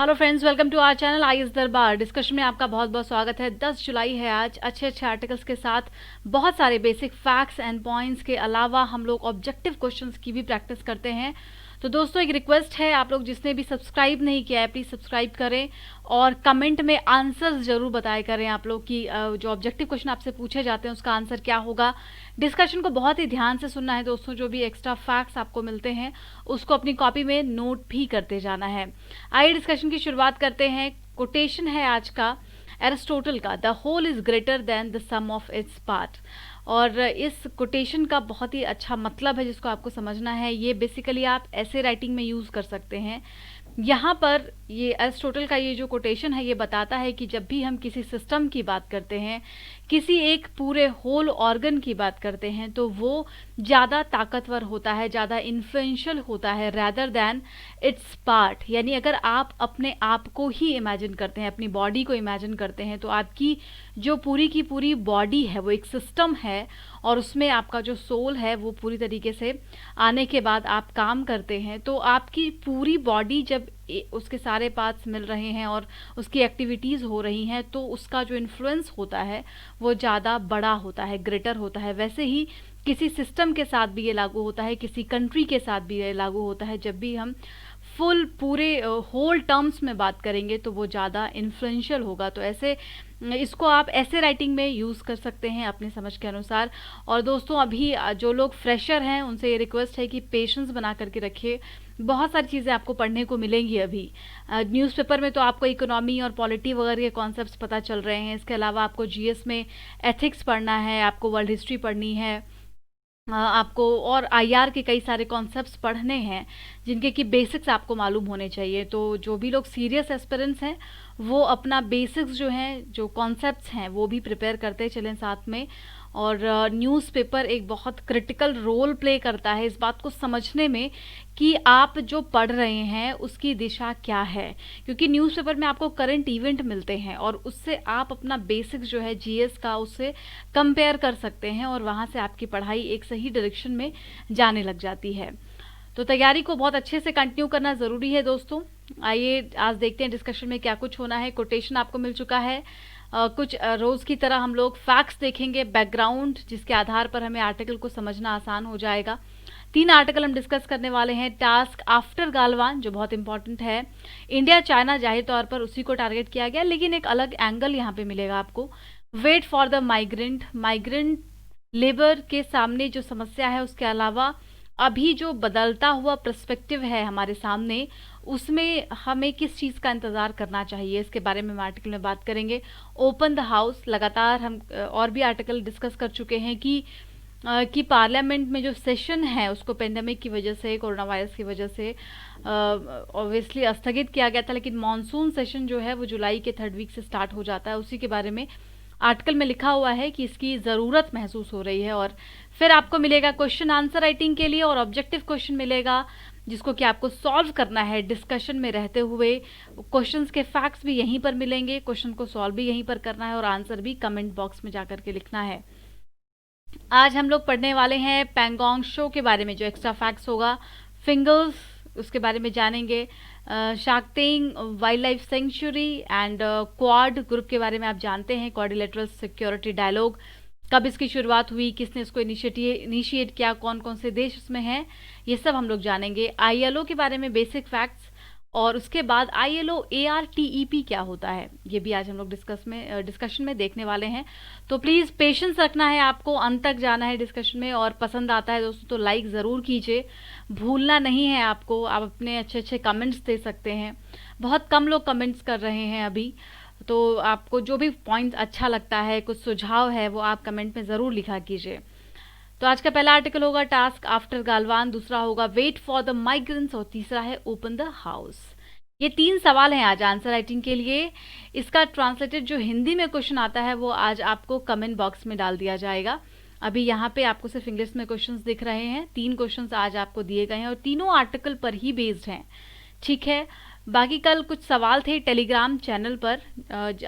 Hello friends, welcome to our channel IAS Darbar. Discussion में आपका बहुत बहुत स्वागत है। 10 जुलाई है आज। अच्छे अच्छे आर्टिकल्स के साथ बहुत सारे बेसिक फैक्ट्स एंड पॉइंट्स के अलावा हम लोग ऑब्जेक्टिव क्वेश्चंस की भी प्रैक्टिस करते हैं। तो दोस्तों, एक रिक्वेस्ट है, आप लोग जिसने भी सब्सक्राइब नहीं किया है प्लीज़ सब्सक्राइब करें और कमेंट में आंसर्स जरूर बताया करें आप लोग की जो ऑब्जेक्टिव क्वेश्चन आपसे पूछे जाते हैं उसका आंसर क्या होगा। डिस्कशन को बहुत ही ध्यान से सुनना है दोस्तों। जो भी एक्स्ट्रा फैक्ट्स आपको मिलते हैं उसको अपनी कॉपी में नोट भी करते जाना है। आइए डिस्कशन की शुरुआत करते हैं। कोटेशन है आज का एरिस्टोटल का, the whole is greater than the sum of its part. और इस कोटेशन का बहुत ही अच्छा मतलब है जिसको आपको समझना है। ये बेसिकली आप ऐसे राइटिंग में यूज़ कर सकते हैं। यहाँ पर ये एरिस्टोटल का ये जो कोटेशन है ये बताता है कि जब भी हम किसी सिस्टम की बात करते हैं, किसी एक पूरे होल ऑर्गन की बात करते हैं, तो वो ज़्यादा ताकतवर होता है, ज़्यादा इन्फ्लुएंशियल होता है रैदर दैन इट्स पार्ट। यानी अगर आप अपने आप को ही इमेजिन करते हैं, अपनी बॉडी को इमेजिन करते हैं, तो आपकी जो पूरी की पूरी बॉडी है वो एक सिस्टम है और उसमें आपका जो सोल है वो पूरी तरीके से आने के बाद आप काम करते हैं। तो आपकी पूरी बॉडी जब उसके सारे पार्ट्स मिल रहे हैं और उसकी एक्टिविटीज़ हो रही हैं तो उसका जो इन्फ्लुएंस होता है वो ज़्यादा बड़ा होता है, ग्रेटर होता है। वैसे ही किसी सिस्टम के साथ भी ये लागू होता है, किसी कंट्री के साथ भी ये लागू होता है। जब भी हम फुल पूरे होल टर्म्स में बात करेंगे तो वो ज़्यादा इन्फ्लुएंशियल होगा। तो ऐसे इसको आप ऐसे राइटिंग में यूज़ कर सकते हैं अपने समझ के अनुसार। और दोस्तों, अभी जो लोग फ्रेशर हैं उनसे ये रिक्वेस्ट है कि पेशेंस बना करके रखिए। बहुत सारी चीज़ें आपको पढ़ने को मिलेंगी अभी। न्यूज़पेपर में तो आपको इकोनॉमी और पॉलिटी वगैरह के कॉन्सेप्ट्स पता चल रहे हैं। इसके अलावा आपको जीएस में एथिक्स पढ़ना है, आपको वर्ल्ड हिस्ट्री पढ़नी है, आपको और आईआर के कई सारे कॉन्सेप्ट्स पढ़ने हैं जिनके कि बेसिक्स आपको मालूम होने चाहिए। तो जो भी लोग सीरियस एस्पिरेंट्स हैं वो अपना बेसिक्स जो हैं, जो कॉन्सेप्ट्स हैं, वो भी प्रिपेयर करते चलें साथ में। और न्यूज़पेपर एक बहुत क्रिटिकल रोल प्ले करता है इस बात को समझने में कि आप जो पढ़ रहे हैं उसकी दिशा क्या है। क्योंकि न्यूज़पेपर में आपको करंट इवेंट मिलते हैं और उससे आप अपना बेसिक्स जो है जीएस का उससे कंपेयर कर सकते हैं और वहाँ से आपकी पढ़ाई एक सही डायरेक्शन में जाने लग जाती है। तो तैयारी को बहुत अच्छे से कंटिन्यू करना ज़रूरी है दोस्तों। आइए आज देखते हैं डिस्कशन में क्या कुछ होना है। कोटेशन आपको मिल चुका है। कुछ रोज़ की तरह हम लोग फैक्ट्स देखेंगे, बैकग्राउंड, जिसके आधार पर हमें आर्टिकल को समझना आसान हो जाएगा। 3 आर्टिकल हम डिस्कस करने वाले हैं। टास्क आफ्टर गालवान जो बहुत इंपॉर्टेंट है। इंडिया चाइना जाहिर तौर पर उसी को टारगेट किया गया, लेकिन एक अलग एंगल यहाँ पे मिलेगा आपको। Wait for the migrant, migrant labour के सामने जो समस्या है उसके अलावा अभी जो बदलता हुआ पर्सपेक्टिव है हमारे सामने उसमें हमें किस चीज़ का इंतज़ार करना चाहिए, इसके बारे में हम आर्टिकल में बात करेंगे। ओपन द हाउस, लगातार हम और भी आर्टिकल डिस्कस कर चुके हैं कि पार्लियामेंट में जो सेशन है उसको पेंडेमिक की वजह से, कोरोना वायरस की वजह से ऑब्वियसली स्थगित किया गया था, लेकिन मॉनसून सेशन जो है वो जुलाई के 3rd वीक से स्टार्ट हो जाता है। उसी के बारे में आर्टिकल में लिखा हुआ है कि इसकी ज़रूरत महसूस हो रही है। और फिर आपको मिलेगा क्वेश्चन आंसर राइटिंग के लिए और ऑब्जेक्टिव क्वेश्चन मिलेगा जिसको कि आपको सॉल्व करना है डिस्कशन में रहते हुए। क्वेश्चंस के फैक्ट्स भी यहीं पर मिलेंगे, क्वेश्चन को सॉल्व भी यहीं पर करना है और आंसर भी कमेंट बॉक्स में जाकर के लिखना है। आज हम लोग पढ़ने वाले हैं पैंगोंग शो के बारे में, जो एक्स्ट्रा फैक्ट्स होगा। फिंगर्स, उसके बारे में जानेंगे। Sakteng wildlife sanctuary and quad group के बारे में आप जानते हैं। क्वाड्रिलेटरल सिक्योरिटी डायलॉग, कब इसकी शुरुआत हुई, किसने इसको इनिशिएट किया, कौन कौन से देश उसमें हैं, ये सब हम लोग जानेंगे। आईएलओ के बारे में बेसिक फैक्ट्स और उसके बाद आईएलओ ARTEP क्या होता है ये भी आज हम लोग डिस्कशन में देखने वाले हैं। तो प्लीज़ पेशेंस रखना है, आपको अंत तक जाना है डिस्कशन में। और पसंद आता है दोस्तों तो लाइक ज़रूर कीजिए, भूलना नहीं है आपको। आप अपने अच्छे अच्छे कमेंट्स दे सकते हैं। बहुत कम लोग कमेंट्स कर रहे हैं अभी, तो आपको जो भी पॉइंट अच्छा लगता है, कुछ सुझाव है, वो आप कमेंट में ज़रूर लिखा कीजिए। तो आज का पहला आर्टिकल होगा टास्क आफ्टर गालवान, दूसरा होगा वेट फॉर द माइग्रेंट्स और तीसरा है ओपन द हाउस। ये 3 सवाल हैं आज आंसर राइटिंग के लिए। इसका ट्रांसलेटेड जो हिंदी में क्वेश्चन आता है वो आज आपको कमेंट बॉक्स में डाल दिया जाएगा। अभी यहाँ पे आपको सिर्फ इंग्लिश में क्वेश्चंस दिख रहे हैं। 3 क्वेश्चंस आज आपको दिए गए हैं और तीनों आर्टिकल पर ही बेस्ड हैं, ठीक है। बाकी कल कुछ सवाल थे टेलीग्राम चैनल पर,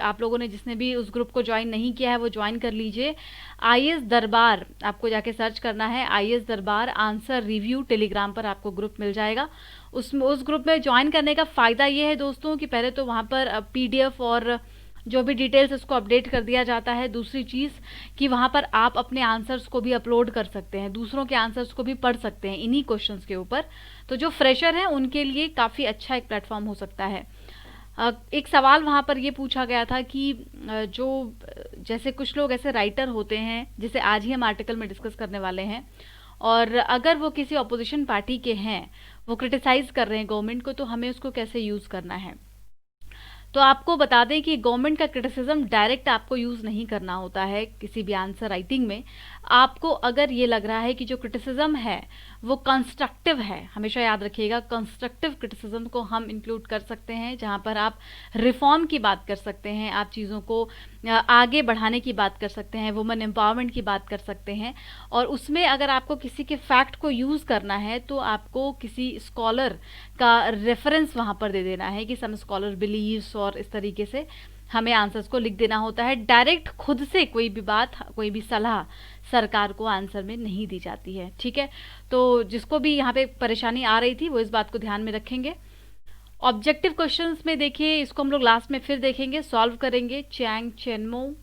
आप लोगों ने जिसने भी उस ग्रुप को ज्वाइन नहीं किया है वो ज्वाइन कर लीजिए। आईएएस दरबार आपको जाके सर्च करना है, आईएएस दरबार आंसर रिव्यू, टेलीग्राम पर आपको ग्रुप मिल जाएगा। उस ग्रुप में ज्वाइन करने का फ़ायदा ये है दोस्तों कि पहले तो वहाँ पर पीडीएफ और जो भी डिटेल्स उसको अपडेट कर दिया जाता है। दूसरी चीज़ कि वहाँ पर आप अपने आंसर्स को भी अपलोड कर सकते हैं, दूसरों के आंसर्स को भी पढ़ सकते हैं इन्हीं क्वेश्चंस के ऊपर। तो जो फ्रेशर हैं उनके लिए काफ़ी अच्छा एक प्लेटफॉर्म हो सकता है। एक सवाल वहाँ पर ये पूछा गया था कि जो जैसे कुछ लोग ऐसे राइटर होते हैं जिसे आज ही हम आर्टिकल में डिस्कस करने वाले हैं, और अगर वो किसी अपोजिशन पार्टी के हैं, वो क्रिटिसाइज़ कर रहे हैं गवर्नमेंट को, तो हमें उसको कैसे यूज़ करना है। तो आपको बता दें कि गवर्नमेंट का क्रिटिसिज्म डायरेक्ट आपको यूज़ नहीं करना होता है किसी भी आंसर राइटिंग में। आपको अगर ये लग रहा है कि जो क्रिटिसिज्म है वो कंस्ट्रक्टिव है, हमेशा याद रखिएगा कंस्ट्रक्टिव क्रिटिसिज्म को हम इंक्लूड कर सकते हैं, जहाँ पर आप रिफॉर्म की बात कर सकते हैं, आप चीज़ों को आगे बढ़ाने की बात कर सकते हैं, वुमेन एम्पावरमेंट की बात कर सकते हैं। और उसमें अगर आपको किसी के फैक्ट को यूज़ करना है तो आपको किसी स्कॉलर का रेफरेंस वहाँ पर दे देना है कि सम स्कॉलर बिलीव्स, और इस तरीके से हमें आंसर्स को लिख देना होता है। डायरेक्ट खुद से कोई भी बात, कोई भी सलाह सरकार को आंसर में नहीं दी जाती है, ठीक है। तो जिसको भी यहाँ पे परेशानी आ रही थी वो इस बात को ध्यान में रखेंगे। ऑब्जेक्टिव क्वेश्चंस में देखिए, इसको हम लोग लास्ट में फिर देखेंगे, सॉल्व करेंगे। चैंग चेनमो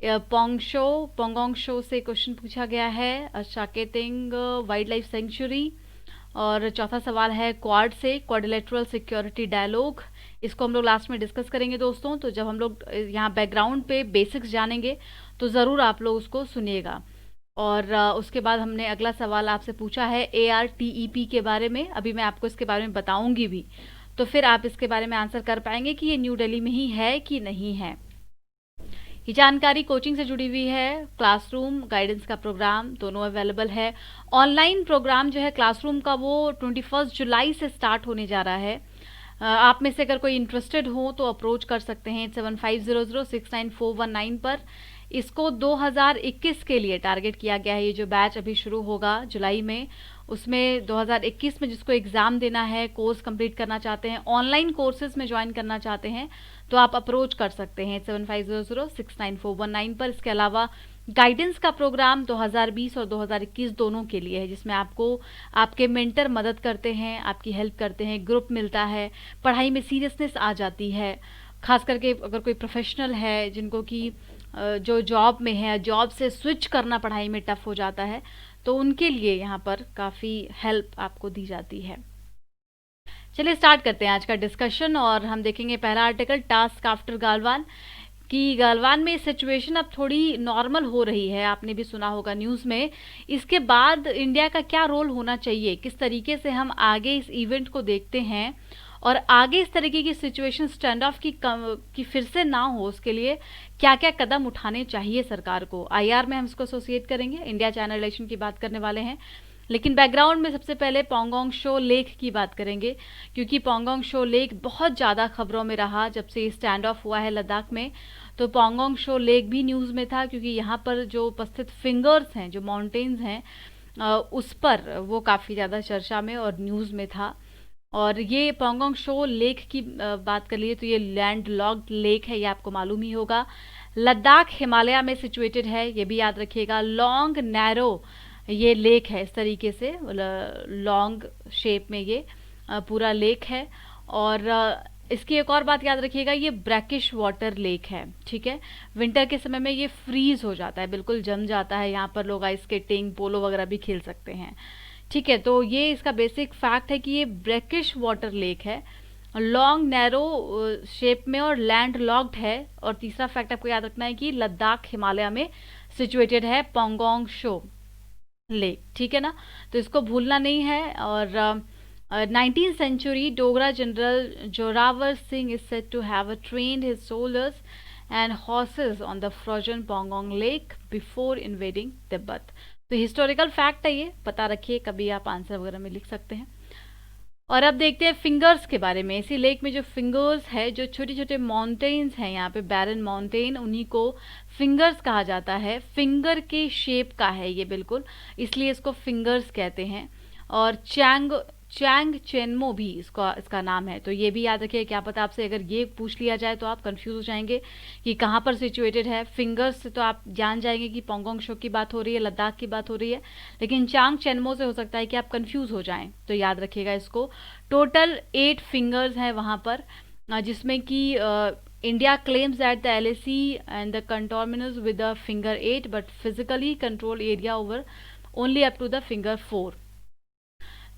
पोंगोंग शो से क्वेश्चन पूछा गया है, शाकेतिंग वाइल्ड लाइफ सेंचुरी। और चौथा सवाल है क्वाड से, क्वाड्रिलेटरल सिक्योरिटी डायलॉग। इसको हम लोग लास्ट में डिस्कस करेंगे दोस्तों। तो जब हम लोग यहाँ बैकग्राउंड पे बेसिक्स जानेंगे तो ज़रूर आप लोग उसको सुनिएगा। और उसके बाद हमने अगला सवाल आपसे पूछा है ARTEP के बारे में, अभी मैं आपको इसके बारे में बताऊंगी भी, तो फिर आप इसके बारे में आंसर कर पाएंगे कि ये न्यू दिल्ली में ही है कि नहीं है। ये जानकारी कोचिंग से जुड़ी हुई है, क्लासरूम गाइडेंस का प्रोग्राम दोनों अवेलेबल है। ऑनलाइन प्रोग्राम जो है क्लासरूम का वो 21 जुलाई से स्टार्ट होने जा रहा है। आप में से अगर कोई इंटरेस्टेड हो तो अप्रोच कर सकते हैं 7500699419 पर। इसको 2021 के लिए टारगेट किया गया है। ये जो बैच अभी शुरू होगा जुलाई में, उसमें 2021 में जिसको एग्ज़ाम देना है, कोर्स कंप्लीट करना चाहते हैं, ऑनलाइन कोर्सेज में ज्वाइन करना चाहते हैं, तो आप अप्रोच कर सकते हैं 7500699419 पर। इसके अलावा गाइडेंस का प्रोग्राम 2020 और 2021 दोनों के लिए है, जिसमें आपको आपके मेंटर मदद करते हैं, आपकी हेल्प करते हैं, ग्रुप मिलता है, पढ़ाई में सीरियसनेस आ जाती है। खास करके अगर कोई प्रोफेशनल है जिनको कि जो जॉब में है, जॉब से स्विच करना पढ़ाई में टफ हो जाता है, तो उनके लिए यहाँ पर काफ़ी हेल्प आपको दी जाती है। चलिए स्टार्ट करते हैं आज का डिस्कशन, और हम देखेंगे पहला आर्टिकल, टास्क आफ्टर गालवान। कि गालवान में सिचुएशन अब थोड़ी नॉर्मल हो रही है, आपने भी सुना होगा न्यूज़ में। इसके बाद इंडिया का क्या रोल होना चाहिए, किस तरीके से हम आगे इस इवेंट को देखते हैं, और आगे इस तरीके की सिचुएशन स्टैंड ऑफ की फिर से ना हो, उसके लिए क्या क्या कदम उठाने चाहिए सरकार को। आईआर में हम इसको एसोसिएट करेंगे, इंडिया चाइना रिलेशन की बात करने वाले हैं। लेकिन बैकग्राउंड में सबसे पहले पोंगोंग शो लेक की बात करेंगे, क्योंकि पोंगोंग शो लेक बहुत ज़्यादा खबरों में रहा जब से स्टैंड ऑफ हुआ है लद्दाख में। तो पोंगोंग शो लेक भी न्यूज़ में था, क्योंकि यहाँ पर जो उपस्थित फिंगर्स हैं, जो माउंटेन्स हैं, उस पर वो काफ़ी ज़्यादा चर्चा में और न्यूज़ में था। और ये पोंगोंग शो लेक की बात कर लिए तो ये लैंड लॉक्ड लेक है, ये आपको मालूम ही होगा। लद्दाख हिमालय में सिचुएटेड है, ये भी याद रखिएगा। लॉन्ग नैरो ये लेक है, इस तरीके से लॉन्ग शेप में ये पूरा लेक है। और इसकी एक और बात याद रखिएगा, ये ब्रैकिश वाटर लेक है, ठीक है। विंटर के समय में ये फ्रीज हो जाता है, बिल्कुल जम जाता है। यहाँ पर लोग आइस स्केटिंग, पोलो वगैरह भी खेल सकते हैं, ठीक है। तो ये इसका बेसिक फैक्ट है कि ये ब्रैकिश वाटर लेक है, लॉन्ग नैरो शेप में और लैंड लॉक्ड है। और तीसरा फैक्ट आपको याद रखना है कि लद्दाख हिमालय में सिचुएटेड है पोंगोंग शो लेक, ठीक है ना, तो इसको भूलना नहीं है। और 19th century Dogra general Zorawar Singh is said to have trained his soldiers and horses on the frozen Pangong lake before invading Tibet. तो हिस्टोरिकल फैक्ट है ये, पता रखिए, कभी आप आंसर वगैरह में लिख सकते हैं। और अब देखते हैं फिंगर्स के बारे में। इसी लेक में जो फिंगर्स है, जो छोटे छोटे माउंटेन्स हैं यहाँ पे, बैरन माउंटेन, उन्हीं को फिंगर्स कहा जाता है। फिंगर के शेप का है ये बिल्कुल, इसलिए इसको फिंगर्स कहते हैं। और चैंग चेनमो भी इसका नाम है। तो ये भी याद रखिए, क्या पता आपसे अगर ये पूछ लिया जाए तो आप कंफ्यूज हो जाएंगे कि कहाँ पर सिचुएटेड है। फिंगर्स से तो आप जान जाएंगे कि पोंगोंग शो की बात हो रही है, लद्दाख की बात हो रही है, लेकिन चांग चेनमो से हो सकता है कि आप कंफ्यूज हो जाएं, तो याद रखिएगा इसको। टोटल 8 फिंगर्स हैं वहाँ पर, जिसमें कि India claims that the LAC and the conterminous with the finger 8 but physically control area over only up to the finger 4।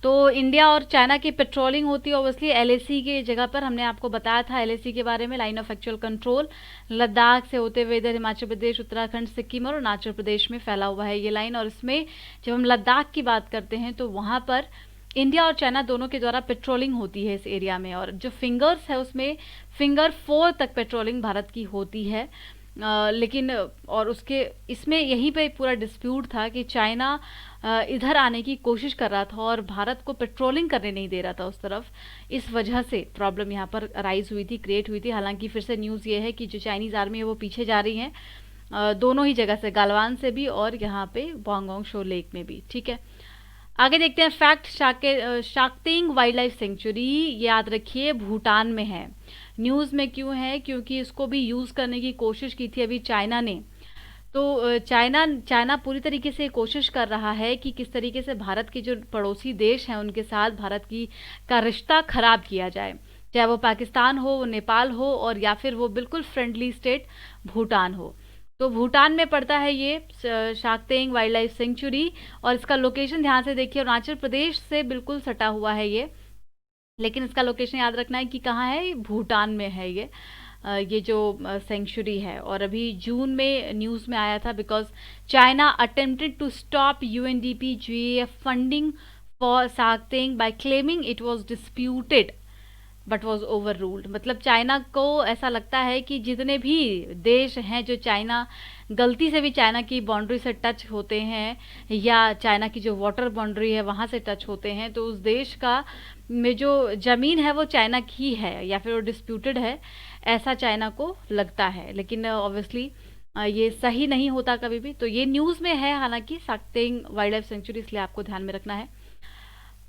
तो इंडिया और चाइना की पेट्रोलिंग होती है ऑब्वियसली एलएसी की जगह पर। हमने आपको बताया था एलएसी के बारे में, line of actual control Ladakh से होते हुए इधर हिमाचल प्रदेश, उत्तराखंड, सिक्किम और अरुणाचल प्रदेश में फैला हुआ है ये लाइन। और इसमें जब हम लद्दाख की बात करते हैं तो वहाँ पर इंडिया और चाइना दोनों के द्वारा पेट्रोलिंग होती है इस एरिया में। और जो फिंगर्स है उसमें फिंगर 4 तक पेट्रोलिंग भारत की होती है। लेकिन और उसके इसमें यहीं पे पूरा डिस्प्यूट था कि चाइना इधर आने की कोशिश कर रहा था और भारत को पेट्रोलिंग करने नहीं दे रहा था उस तरफ। इस वजह से प्रॉब्लम यहाँ पर राइज हुई थी, क्रिएट हुई थी। हालांकि फिर से न्यूज़ ये है कि जो चाइनीज़ आर्मी है वो पीछे जा रही है, दोनों ही जगह से, गालवान से भी और यहाँ पे पोंगोंग शो लेक में भी। ठीक है, आगे देखते हैं फैक्ट। शाक्तेंग वाइल्ड लाइफ सेंचुरी याद रखिए भूटान में है। न्यूज़ में क्यों है? क्योंकि इसको भी यूज़ करने की कोशिश की थी अभी चाइना ने। तो चाइना पूरी तरीके से कोशिश कर रहा है कि किस तरीके से भारत के जो पड़ोसी देश हैं उनके साथ भारत का रिश्ता खराब किया जाए, चाहे वो पाकिस्तान हो, वो नेपाल हो और या फिर वो बिल्कुल फ्रेंडली स्टेट भूटान हो। तो भूटान में पड़ता है ये शाक्तेंग वाइल्ड लाइफ सेंचुरी। और इसका लोकेशन ध्यान से देखिए, अरुणाचल प्रदेश से बिल्कुल सटा हुआ है ये, लेकिन इसका लोकेशन याद रखना है कि कहाँ है, भूटान में है ये जो सेंचुरी है। और अभी जून में न्यूज़ में आया था, because China attempted to stop UNDP GF funding for Sakteng by claiming it was disputed but was overruled. मतलब चाइना को ऐसा लगता है कि जितने भी देश हैं जो चाइना गलती से भी चाइना की बाउंड्री से टच होते हैं या चाइना की जो वाटर बाउंड्री है वहाँ से टच होते हैं, तो उस देश का में जो ज़मीन है वो चाइना की है या फिर वो डिस्प्यूटेड है, ऐसा चाइना को लगता है। लेकिन ऑब्वियसली ये सही नहीं होता कभी भी। तो ये न्यूज़ में है हालांकि शाक्तेंग वाइल्ड लाइफ सेंचुरी, इसलिए आपको ध्यान में रखना है।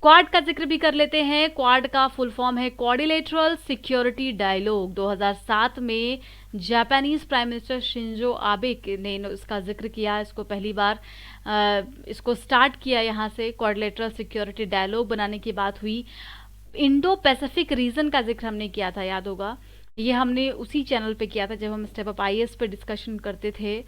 क्वाड का जिक्र भी कर लेते हैं। क्वाड का फुल फॉर्म है क्वाड्रिलेटरल सिक्योरिटी डायलॉग। 2007 में Japanese prime minister Shinzo Abe ने इसका जिक्र किया। इसको पहली बार इसको स्टार्ट किया यहाँ से। क्वाड्रिलेटरल सिक्योरिटी डायलॉग बनाने की बात हुई। इंडो पैसिफिक रीजन का जिक्र हमने किया था, याद होगा, ये हमने उसी चैनल पे किया था जब हम स्टेप अप आईएएस पे डिस्कशन करते थे।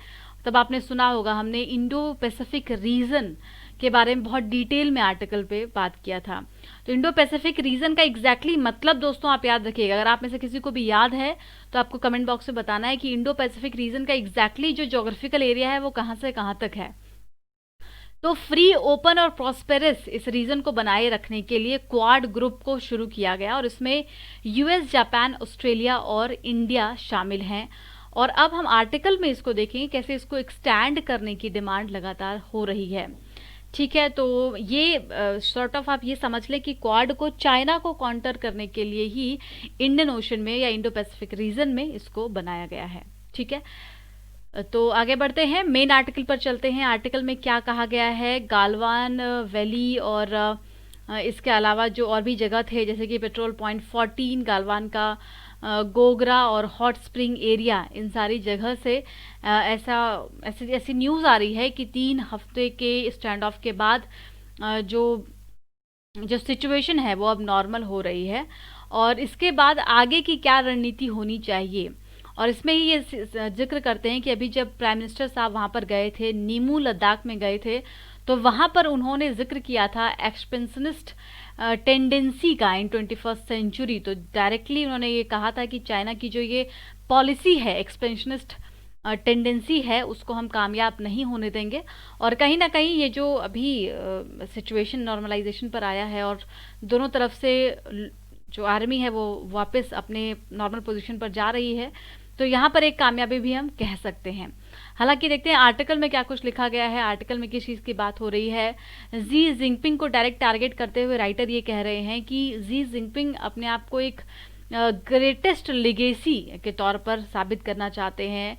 तब आपने सुना होगा हमने इंडो पैसिफिक रीजन के बारे में बहुत डिटेल में आर्टिकल पे बात किया था। तो इंडो पैसिफिक रीजन का एग्जैक्टली मतलब दोस्तों आप याद रखिएगा। अगर आप में से किसी को भी याद है तो आपको कमेंट बॉक्स में बताना है कि इंडो पैसिफिक रीजन का एग्जैक्टली जो ज्योग्राफिकल एरिया है वो कहाँ से कहाँ तक है। तो फ्री, ओपन और प्रॉस्पेरस इस रीजन को बनाए रखने के लिए क्वाड ग्रुप को शुरू किया गया और इसमें यूएस, जापान, ऑस्ट्रेलिया और इंडिया शामिल हैं। और अब हम आर्टिकल में इसको देखेंगे कैसे इसको एक्सटेंड करने की डिमांड लगातार हो रही है। ठीक है, तो ये सॉर्ट ऑफ आप ये समझ लें कि क्वाड को चाइना को काउंटर करने के लिए ही इंडियन ओशन में या इंडो पैसिफिक रीजन में इसको बनाया गया है। ठीक है, तो आगे बढ़ते हैं, मेन आर्टिकल पर चलते हैं। आर्टिकल में क्या कहा गया है? गालवान वैली और इसके अलावा जो और भी जगह थे जैसे कि पेट्रोल पॉइंट 14 गालवान का, गोगरा और हॉट स्प्रिंग एरिया, इन सारी जगह से ऐसी न्यूज़ आ रही है कि 3 हफ्ते के स्टैंड ऑफ के बाद जो सिचुएशन है वो अब नॉर्मल हो रही है। और इसके बाद आगे की क्या रणनीति होनी चाहिए, और इसमें ही ये जिक्र करते हैं कि अभी जब प्राइम मिनिस्टर साहब वहाँ पर गए थे, नीमू लद्दाख में गए थे, तो वहाँ पर उन्होंने जिक्र किया था एक्सपेंशनिस्ट टेंडेंसी का इन 21st सेंचुरी। तो डायरेक्टली उन्होंने ये कहा था कि चाइना की जो ये पॉलिसी है, एक्सपेंशनिस्ट टेंडेंसी है, उसको हम कामयाब नहीं होने देंगे। और कहीं ना कहीं ये जो अभी सिचुएशन नॉर्मलाइजेशन पर आया है और दोनों तरफ से जो आर्मी है वो वापस अपने नॉर्मल पोजीशन पर जा रही है, तो यहाँ पर एक कामयाबी भी हम कह सकते हैं। हालांकि देखते हैं आर्टिकल में क्या कुछ लिखा गया है। आर्टिकल में किस चीज़ की बात हो रही है? जी जिनपिंग को डायरेक्ट टारगेट करते हुए राइटर ये कह रहे हैं कि जी जिनपिंग अपने आप को एक ग्रेटेस्ट लिगेसी के तौर पर साबित करना चाहते हैं,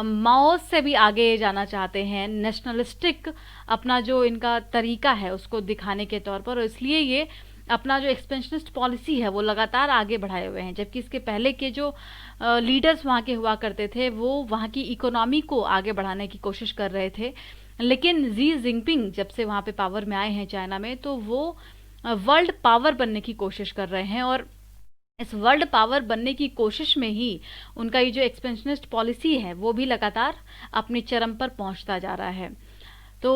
माओ से भी आगे जाना चाहते हैं, नेशनलिस्टिक अपना जो इनका तरीका है उसको दिखाने के तौर पर, और इसलिए ये अपना जो एक्सपेंशनिस्ट पॉलिसी है वो लगातार आगे बढ़ाए हुए हैं, जबकि इसके पहले के जो लीडर्स वहाँ के हुआ करते थे वो वहाँ की इकोनॉमी को आगे बढ़ाने की कोशिश कर रहे थे। लेकिन जी जिनपिंग जब से वहाँ पे पावर में आए हैं चाइना में, तो वो वर्ल्ड पावर बनने की कोशिश कर रहे हैं, और इस वर्ल्ड पावर बनने की कोशिश में ही उनका ये जो एक्सपेंशनिस्ट पॉलिसी है वो भी लगातार अपने चरम पर पहुंचता जा रहा है। तो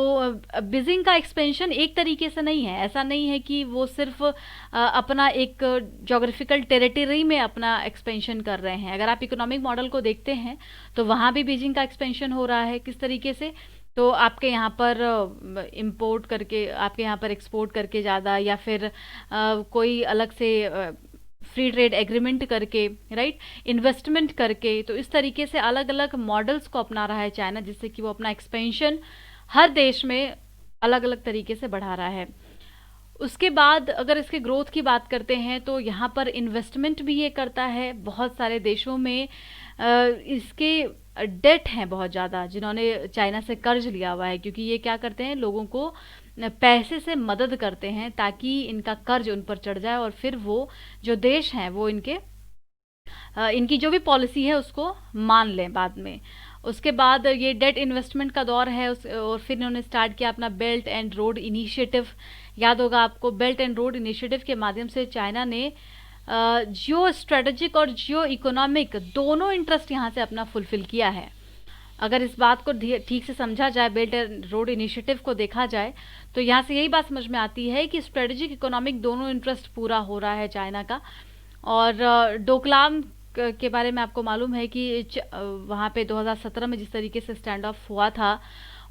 बीजिंग का एक्सपेंशन एक तरीके से नहीं है, ऐसा नहीं है कि वो सिर्फ अपना एक जोग्राफिकल टेरिटरी में अपना एक्सपेंशन कर रहे हैं। अगर आप इकोनॉमिक मॉडल को देखते हैं तो वहाँ भी बीजिंग का एक्सपेंशन हो रहा है। किस तरीके से? तो आपके यहाँ पर इंपोर्ट करके, आपके यहाँ पर एक्सपोर्ट करके ज़्यादा, या फिर कोई अलग से फ्री ट्रेड एग्रीमेंट करके, राइट, इन्वेस्टमेंट करके। तो इस तरीके से अलग अलग मॉडल्स को अपना रहा है चाइना, जिससे कि वो अपना एक्सपेंशन हर देश में अलग अलग तरीके से बढ़ा रहा है। उसके बाद अगर इसके ग्रोथ की बात करते हैं तो यहाँ पर इन्वेस्टमेंट भी ये करता है। बहुत सारे देशों में इसके डेट हैं बहुत ज़्यादा, जिन्होंने चाइना से कर्ज लिया हुआ है, क्योंकि ये क्या करते हैं, लोगों को पैसे से मदद करते हैं ताकि इनका कर्ज उन पर चढ़ जाए, और फिर वो जो देश हैं वो इनकी जो भी पॉलिसी है उसको मान लें बाद में। उसके बाद ये डेट इन्वेस्टमेंट का दौर है और फिर इन्होंने स्टार्ट किया अपना बेल्ट एंड रोड इनिशिएटिव। याद होगा आपको, बेल्ट एंड रोड इनिशिएटिव के माध्यम से चाइना ने जियो स्ट्रेटेजिक और जियो इकोनॉमिक दोनों इंटरेस्ट यहाँ से अपना फुलफिल किया है। अगर इस बात को ठीक से समझा जाए, बेल्ट एंड रोड इनिशिएटिव को देखा जाए, तो यहाँ से यही बात समझ में आती है कि स्ट्रेटेजिक इकोनॉमिक दोनों इंटरेस्ट पूरा हो रहा है चाइना का। और डोकलाम के बारे में आपको मालूम है कि वहाँ पे 2017 में जिस तरीके से स्टैंड ऑफ हुआ था,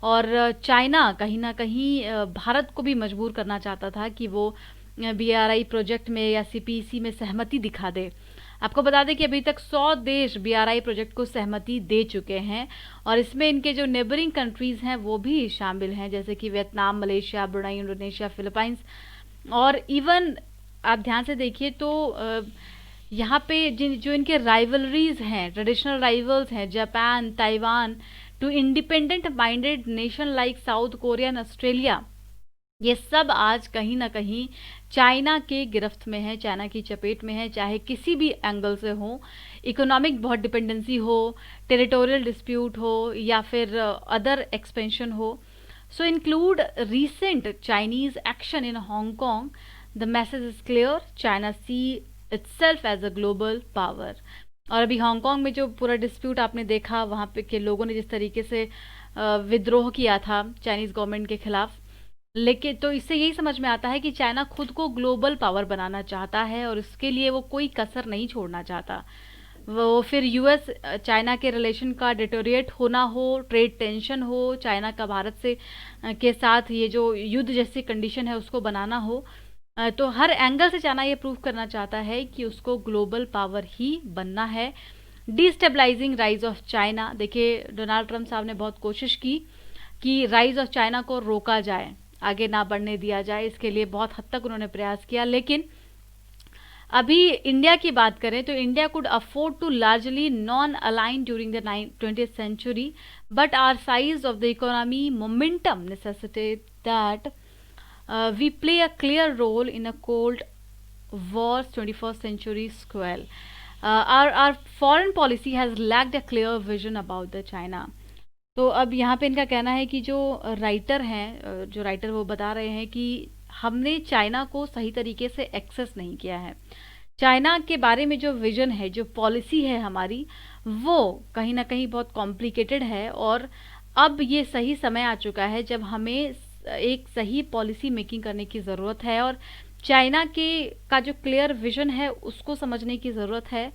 और चाइना कहीं ना कहीं भारत को भी मजबूर करना चाहता था कि वो BRI प्रोजेक्ट में या CPEC में सहमति दिखा दे। आपको बता दें कि अभी तक 100 देश BRI प्रोजेक्ट को सहमति दे चुके हैं, और इसमें इनके जो नेबरिंग कंट्रीज़ हैं वो भी शामिल हैं, जैसे कि Vietnam, Malaysia, Brunei, Indonesia, Philippines. और इवन आप ध्यान से देखिए तो यहाँ पे जो इनके राइवलरीज हैं, ट्रेडिशनल राइवल्स हैं, Japan, Taiwan, to independent minded nation like South Korea and Australia, ये सब आज कहीं ना कहीं चाइना के गिरफ्त में है, चाइना की चपेट में है, चाहे किसी भी एंगल से हो। इकोनॉमिक बहुत डिपेंडेंसी हो, टेरिटोरियल डिस्प्यूट हो, या फिर अदर एक्सपेंशन हो। So include recent Chinese action in Hong Kong, the message is clear, China see itself as a global power. और अभी हांगकांग में जो पूरा डिस्प्यूट आपने देखा, वहाँ पे के लोगों ने जिस तरीके से विद्रोह किया था चाइनीज़ गवर्नमेंट के खिलाफ, लेकिन तो इससे यही समझ में आता है कि चाइना खुद को ग्लोबल पावर बनाना चाहता है, और इसके लिए वो कोई कसर नहीं छोड़ना चाहता। वो फिर US चाइना के रिलेशन का डिटोरिएट होना हो, ट्रेड टेंशन हो, चाइना का भारत से के साथ ये जो युद्ध जैसी कंडीशन है उसको बनाना हो, तो हर एंगल से चाइना ये प्रूव करना चाहता है कि उसको ग्लोबल पावर ही बनना है। डिस्टेबलाइजिंग राइज ऑफ चाइना, देखिए डोनाल्ड ट्रंप साहब ने बहुत कोशिश की कि राइज ऑफ चाइना को रोका जाए, आगे ना बढ़ने दिया जाए, इसके लिए बहुत हद तक उन्होंने प्रयास किया। लेकिन अभी इंडिया की बात करें तो India could afford to largely non align during the 20th century, but our size of the economy momentum necessitate that we play a clear role in a cold war's 21st century squall. Our foreign policy has lacked a clear vision about the China. तो अब यहाँ पे इनका कहना है कि जो writer वो बता रहे हैं कि हमने चाइना को सही तरीके से एक्सेस नहीं किया है। चाइना के बारे में जो विजन है, जो पॉलिसी है हमारी, वो कहीं ना कहीं बहुत कॉम्प्लिकेटेड है, और अब ये सही समय आ चुका है जब हमें एक सही पॉलिसी मेकिंग करने की ज़रूरत है, और चाइना का जो क्लियर विजन है उसको समझने की ज़रूरत है।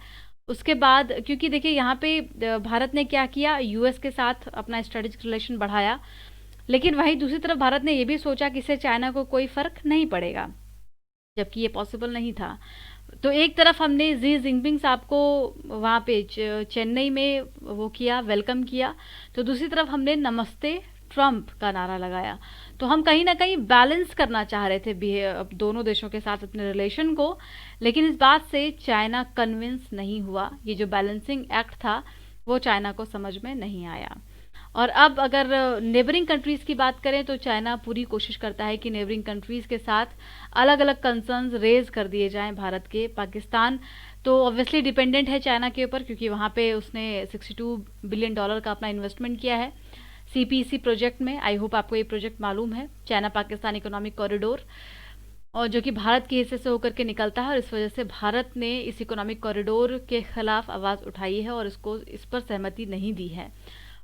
उसके बाद क्योंकि देखिए यहाँ पे भारत ने क्या किया, US के साथ अपना स्ट्रेटेजिक रिलेशन बढ़ाया, लेकिन वहीं दूसरी तरफ भारत ने ये भी सोचा कि इससे चाइना को कोई फ़र्क नहीं पड़ेगा, जबकि ये पॉसिबल नहीं था। तो एक तरफ हमने जी जिनपिंग साहब को वहाँ पे चेन्नई में वो किया, वेलकम किया, तो दूसरी तरफ हमने नमस्ते ट्रंप का नारा लगाया। तो हम कहीं ना कहीं बैलेंस करना चाह रहे थे दोनों देशों के साथ अपने रिलेशन को, लेकिन इस बात से चाइना कन्विंस नहीं हुआ। ये जो बैलेंसिंग एक्ट था वो चाइना को समझ में नहीं आया। और अब अगर नेबरिंग कंट्रीज़ की बात करें तो चाइना पूरी कोशिश करता है कि नेबरिंग कंट्रीज़ के साथ अलग अलग कंसर्न्स रेज कर दिए जाएं भारत के। पाकिस्तान तो ऑब्वियसली डिपेंडेंट है चाइना के ऊपर, क्योंकि वहाँ पे उसने $62 बिलियन का अपना इन्वेस्टमेंट किया है सीपीसी प्रोजेक्ट में। आई होप आपको ये प्रोजेक्ट मालूम है, चाइना पाकिस्तान इकोनॉमिक कॉरिडोर, और जो कि भारत के हिस्से से होकर के निकलता है। और इस वजह से भारत ने इस इकोनॉमिक कॉरिडोर के खिलाफ आवाज़ उठाई है और इस पर सहमति नहीं दी है।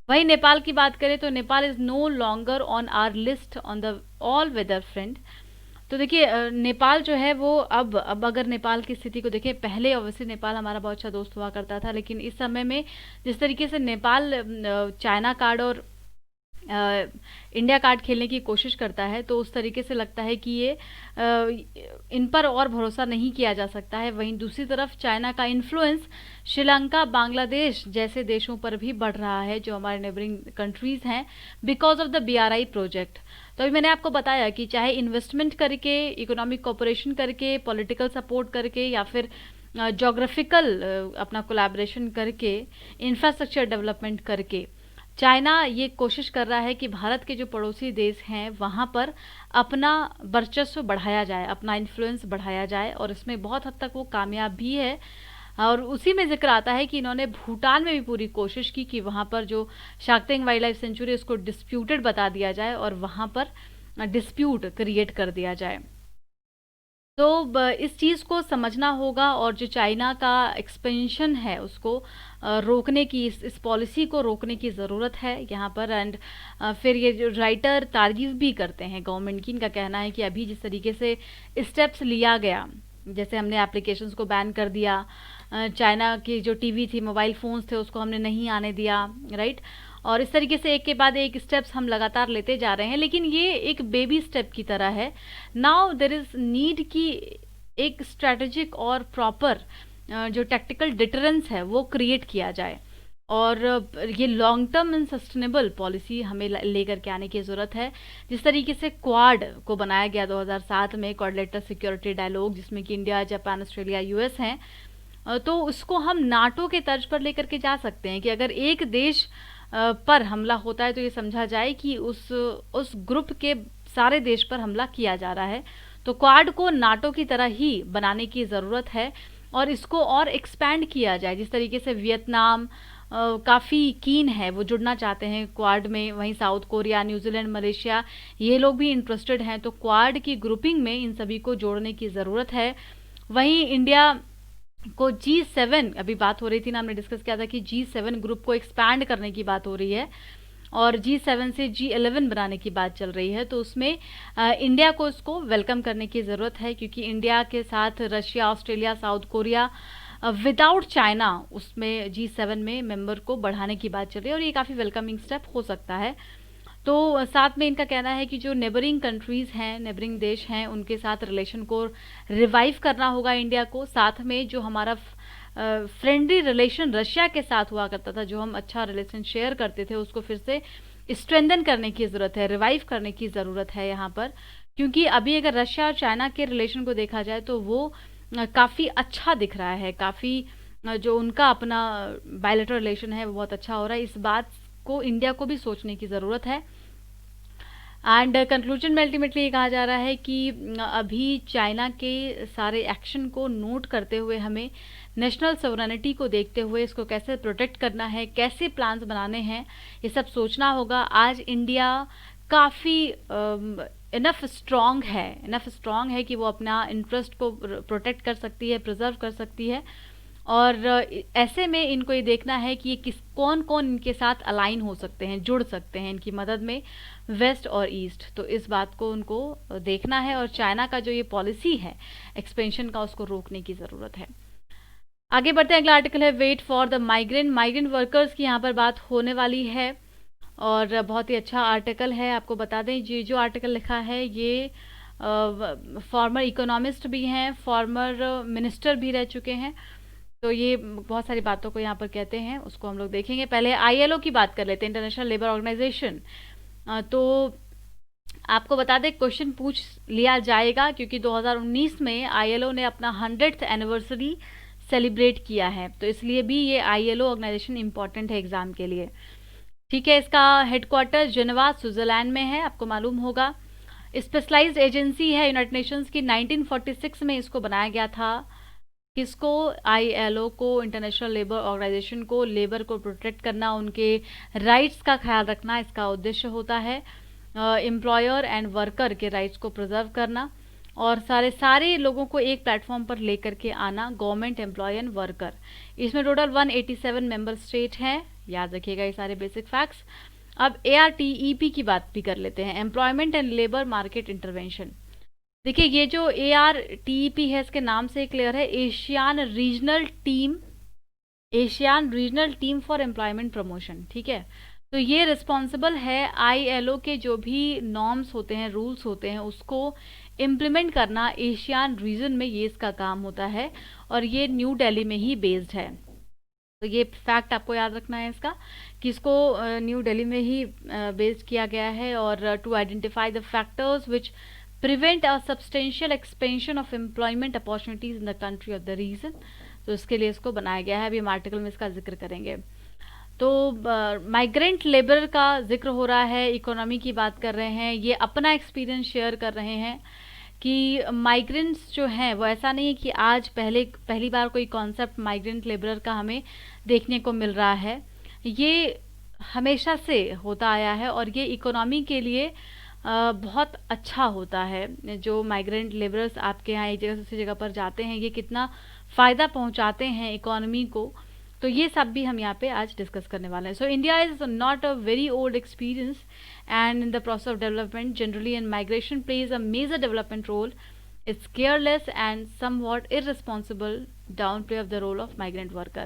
वहीं नेपाल की बात करें तो Nepal is no longer on our list on the all weather friend. तो देखिए नेपाल जो है वो अब अगर नेपाल की स्थिति को देखें, पहले ऑब्वियसली नेपाल हमारा बहुत अच्छा दोस्त हुआ करता था, लेकिन इस समय में जिस तरीके से नेपाल चाइना कार्ड और इंडिया कार्ड खेलने की कोशिश करता है, तो उस तरीके से लगता है कि ये इन पर और भरोसा नहीं किया जा सकता है। वहीं दूसरी तरफ चाइना का इन्फ्लुएंस श्रीलंका, बांग्लादेश जैसे देशों पर भी बढ़ रहा है, जो हमारे नेबरिंग कंट्रीज़ हैं, because of the BRI project. तो अभी मैंने आपको बताया कि चाहे इन्वेस्टमेंट करके, इकोनॉमिक कोऑपरेशन करके, पॉलिटिकल सपोर्ट करके, या फिर जोग्राफिकल अपना कोलैबोरेशन करके, इंफ्रास्ट्रक्चर डेवलपमेंट करके, चाइना ये कोशिश कर रहा है कि भारत के जो पड़ोसी देश हैं वहाँ पर अपना वर्चस्व बढ़ाया जाए, अपना इन्फ्लुएंस बढ़ाया जाए, और इसमें बहुत हद तक वो कामयाब भी है। और उसी में जिक्र आता है कि इन्होंने भूटान में भी पूरी कोशिश की कि वहाँ पर जो शाक्तेंग वाइल्ड लाइफ सेंचुरी उसको डिस्प्यूटेड बता दिया जाए और वहाँ पर डिस्प्यूट क्रिएट कर दिया जाए। तो इस चीज़ को समझना होगा, और जो चाइना का एक्सपेंशन है उसको रोकने की, इस पॉलिसी को रोकने की ज़रूरत है यहाँ पर। एंड फिर ये जो राइटर तारीफ भी करते हैं गवर्नमेंट की, इनका कहना है कि अभी जिस तरीके से स्टेप्स लिया गया, जैसे हमने एप्लीकेशंस को बैन कर दिया, चाइना की जो टीवी थी, मोबाइल फ़ोन्स थे, उसको हमने नहीं आने दिया, राइट। और इस तरीके से एक के बाद एक स्टेप्स हम लगातार लेते जा रहे हैं, लेकिन ये एक बेबी स्टेप की तरह है। नाउ देर इज़ नीड कि एक स्ट्रैटेजिक और प्रॉपर जो टैक्टिकल डिटरेंस है वो क्रिएट किया जाए, और ये long term and sustainable policy हमें लेकर के आने की ज़रूरत है। जिस तरीके से क्वाड को बनाया गया 2007 में, क्वाड्रिलेटरल सिक्योरिटी डायलॉग, जिसमें कि इंडिया, जापान, ऑस्ट्रेलिया, US हैं, तो उसको हम नाटो के तर्ज पर लेकर के जा सकते हैं कि अगर एक देश पर हमला होता है तो ये समझा जाए कि उस ग्रुप के सारे देश पर हमला किया जा रहा है। तो क्वाड को नाटो की तरह ही बनाने की ज़रूरत है, और इसको और एक्सपैंड किया जाए। जिस तरीके से वियतनाम काफ़ी कीन है, वो जुड़ना चाहते हैं क्वाड में, वहीं साउथ कोरिया, न्यूजीलैंड, मलेशिया, ये लोग भी इंटरेस्टेड हैं। तो क्वाड की ग्रुपिंग में इन सभी को जोड़ने की ज़रूरत है। वहीं इंडिया को G7, अभी बात हो रही थी ना, हमने डिस्कस किया था कि G7 ग्रुप को एक्सपैंड करने की बात हो रही है, और G7 से G11 बनाने की बात चल रही है। तो उसमें इंडिया को इसको वेलकम करने की ज़रूरत है, क्योंकि इंडिया के साथ Russia, Australia, south Korea, without China उसमें G7 में मेंबर को बढ़ाने की बात चल रही है, और ये काफ़ी वेलकमिंग स्टेप हो सकता है। तो साथ में इनका कहना है कि जो नेबरिंग कंट्रीज़ हैं, नेबरिंग देश हैं, उनके साथ रिलेशन को रिवाइव करना होगा इंडिया को। साथ में जो हमारा फ्रेंडली रिलेशन रशिया के साथ हुआ करता था, जो हम अच्छा रिलेशन शेयर करते थे, उसको फिर से स्ट्रेंथन करने की ज़रूरत है, रिवाइव करने की ज़रूरत है यहाँ पर। क्योंकि अभी अगर रशिया और चाइना के रिलेशन को देखा जाए तो वो काफ़ी अच्छा दिख रहा है, काफ़ी जो उनका अपना बायलैटरल रिलेशन है वो बहुत अच्छा हो रहा है। इस बात को इंडिया को भी सोचने की ज़रूरत है। एंड कंक्लूजन में अल्टीमेटली ये कहा जा रहा है कि अभी चाइना के सारे एक्शन को नोट करते हुए हमें नेशनल सोवरेनिटी को देखते हुए इसको कैसे प्रोटेक्ट करना है, कैसे प्लान्स बनाने हैं, ये सब सोचना होगा। आज इंडिया काफ़ी इनफ स्ट्रॉन्ग है कि वो अपना इंटरेस्ट को प्रोटेक्ट कर सकती है, प्रिजर्व कर सकती है। और ऐसे में इनको ये देखना है कि ये कौन कौन इनके साथ अलाइन हो सकते हैं, जुड़ सकते हैं इनकी मदद में, वेस्ट और ईस्ट। तो इस बात को उनको देखना है, और चाइना का जो ये पॉलिसी है एक्सपेंशन का, उसको रोकने की ज़रूरत है। आगे बढ़ते हैं, अगला आर्टिकल है wait for the migrant workers की यहाँ पर बात होने वाली है, और बहुत ही अच्छा आर्टिकल है। आपको बता दें ये जो आर्टिकल लिखा है ये फॉर्मर इकोनॉमिस्ट भी हैं, फॉर्मर मिनिस्टर भी रह चुके हैं, तो ये बहुत सारी बातों को यहाँ पर कहते हैं, उसको हम लोग देखेंगे। पहले ILO की बात कर लेते हैं, इंटरनेशनल लेबर ऑर्गेनाइजेशन। तो आपको बता दें क्वेश्चन पूछ लिया जाएगा, क्योंकि 2019 में ILO ने अपना 100th एनिवर्सरी सेलिब्रेट किया है, तो इसलिए भी ये ILO ऑर्गेनाइजेशन इम्पॉर्टेंट है एग्ज़ाम के लिए। ठीक है। इसका हेडक्वार्टर जिनेवा स्विट्जरलैंड में है, आपको मालूम होगा। स्पेशलाइज्ड एजेंसी है यूनाइटेड नेशंस की, 1946 में इसको बनाया गया था। किसको? आईएलओ को, इंटरनेशनल लेबर ऑर्गेनाइजेशन को, लेबर को प्रोटेक्ट करना, उनके राइट्स का ख्याल रखना इसका उद्देश्य होता है। एम्प्लॉयर एंड वर्कर के राइट्स को प्रिजर्व करना और सारे लोगों को एक प्लेटफॉर्म पर लेकर के आना, गवर्नमेंट, एम्प्लॉय एंड वर्कर। इसमें टोटल 187 मेंबर स्टेट हैं, याद रखिएगा ये सारे बेसिक फैक्ट्स। अब ARTEP की बात भी कर लेते हैं, employment and labour market intervention. देखिए ये जो ARTEP है, इसके नाम से क्लियर है, Asian regional team for employment promotion. ठीक है, तो ये रिस्पॉन्सिबल है ILO के जो भी नॉर्म्स होते हैं, रूल्स होते हैं, उसको इम्प्लीमेंट करना एशियन रीजन में, ये इसका काम होता है और ये न्यू दिल्ली में ही बेस्ड है। तो ये फैक्ट आपको याद रखना है इसका, कि इसको न्यू दिल्ली में ही बेस्ड किया गया है। और to identify the factors which prevent a substantial expansion of employment opportunities in the country of the region, तो इसके लिए इसको बनाया गया है। अभी हम आर्टिकल में इसका जिक्र करेंगे। तो माइग्रेंट लेबर का जिक्र हो रहा है, इकोनॉमी की बात कर रहे हैं, ये अपना एक्सपीरियंस शेयर कर रहे हैं कि माइग्रेंट्स जो हैं वो ऐसा नहीं है कि आज पहली बार कोई कॉन्सेप्ट माइग्रेंट लेबरर का हमें देखने को मिल रहा है। ये हमेशा से होता आया है और ये इकोनॉमी के लिए बहुत अच्छा होता है। जो माइग्रेंट लेबरर्स आपके यहाँ एक जगह से जगह पर जाते हैं, ये कितना फ़ायदा पहुँचाते हैं इकोनॉमी को, तो ये सब भी हम यहाँ पे आज डिस्कस करने वाले हैं। So India is not a very old experience and in the process of development generally, and migration plays a major development role. It's careless and somewhat irresponsible downplay of the role of migrant worker.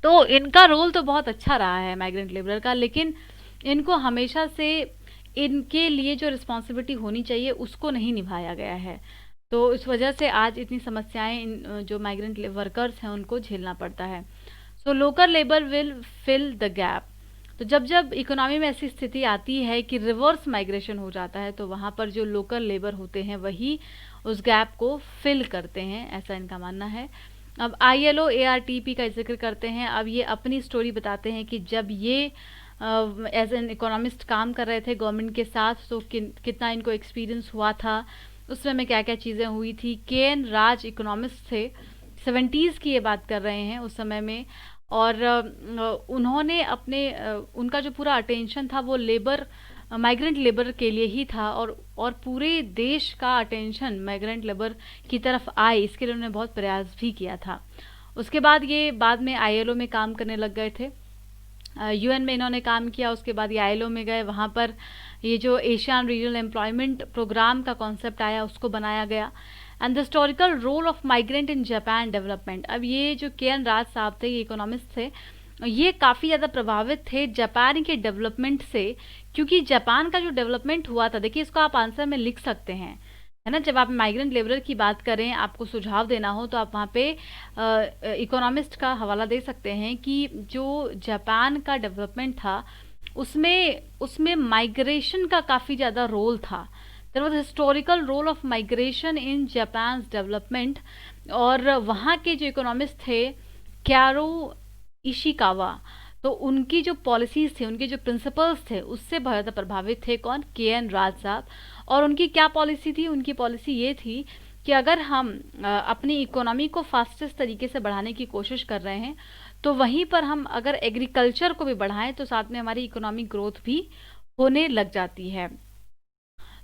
तो इनका role तो बहुत अच्छा रहा है migrant labour का, लेकिन इनको हमेशा से इनके लिए जो रिस्पॉन्सिबिलिटी होनी चाहिए उसको नहीं निभाया गया है। तो इस वजह से आज इतनी समस्याएं इन जो माइग्रेंट वर्कर्स हैं उनको झेलना पड़ता है। So local labour will fill the gap. तो जब इकोनॉमी में ऐसी स्थिति आती है कि रिवर्स माइग्रेशन हो जाता है, तो वहाँ पर जो लोकल लेबर होते हैं वही उस गैप को फिल करते हैं, ऐसा इनका मानना है। अब ILO ARTP का जिक्र करते हैं। अब ये अपनी स्टोरी बताते हैं कि जब ये एज एन इकोनॉमिस्ट काम कर रहे थे गवर्नमेंट के साथ, तो कितना इनको एक्सपीरियंस हुआ था, उस समय क्या क्या चीज़ें हुई थी। KN राज इकोनॉमिस्ट थे, 70s की ये बात कर रहे हैं उस समय में। और उन्होंने उनका जो पूरा अटेंशन था वो माइग्रेंट लेबर के लिए ही था, और पूरे देश का अटेंशन माइग्रेंट लेबर की तरफ आए, इसके लिए उन्होंने बहुत प्रयास भी किया था। उसके बाद ये बाद में ILO में काम करने लग गए थे, UN में इन्होंने काम किया, उसके बाद ये ILO में गए, वहाँ पर ये जो एशियन रीजनल एम्प्लॉयमेंट प्रोग्राम का कॉन्सेप्ट आया उसको बनाया गया। And the historical role of migrant in Japan development. अब ये जो KN राज साहब थे, ये इकोनॉमिस्ट थे, ये काफ़ी ज़्यादा प्रभावित थे जापान के डेवलपमेंट से, क्योंकि जापान का जो डेवलपमेंट हुआ था, देखिए इसको आप आंसर में लिख सकते हैं, है ना। जब आप माइग्रेंट लेबरर की बात करें, आपको सुझाव देना हो, तो आप वहाँ पे इकोनॉमिस्ट का हवाला दे सकते हैं कि जो जापान का डेवलपमेंट था उसमें माइग्रेशन का काफ़ी ज़्यादा रोल था। There was historical role of migration in Japan development. और वहाँ के जो इकोनॉमिस्ट थे क्यारो इशिकावा, तो उनकी जो पॉलिसीज थे, उनके जो प्रिंसिपल्स थे, उससे बहुत ज़्यादा प्रभावित थे कौन? KN राज साहब। और उनकी क्या पॉलिसी थी? उनकी पॉलिसी ये थी कि अगर हम अपनी इकोनॉमी को फास्टेस्ट तरीके से बढ़ाने की कोशिश कर रहे हैं, तो वहीं पर हम अगर एग्रीकल्चर को भी बढ़ाएं तो साथ में हमारी इकोनॉमिक ग्रोथ भी होने लग जाती है।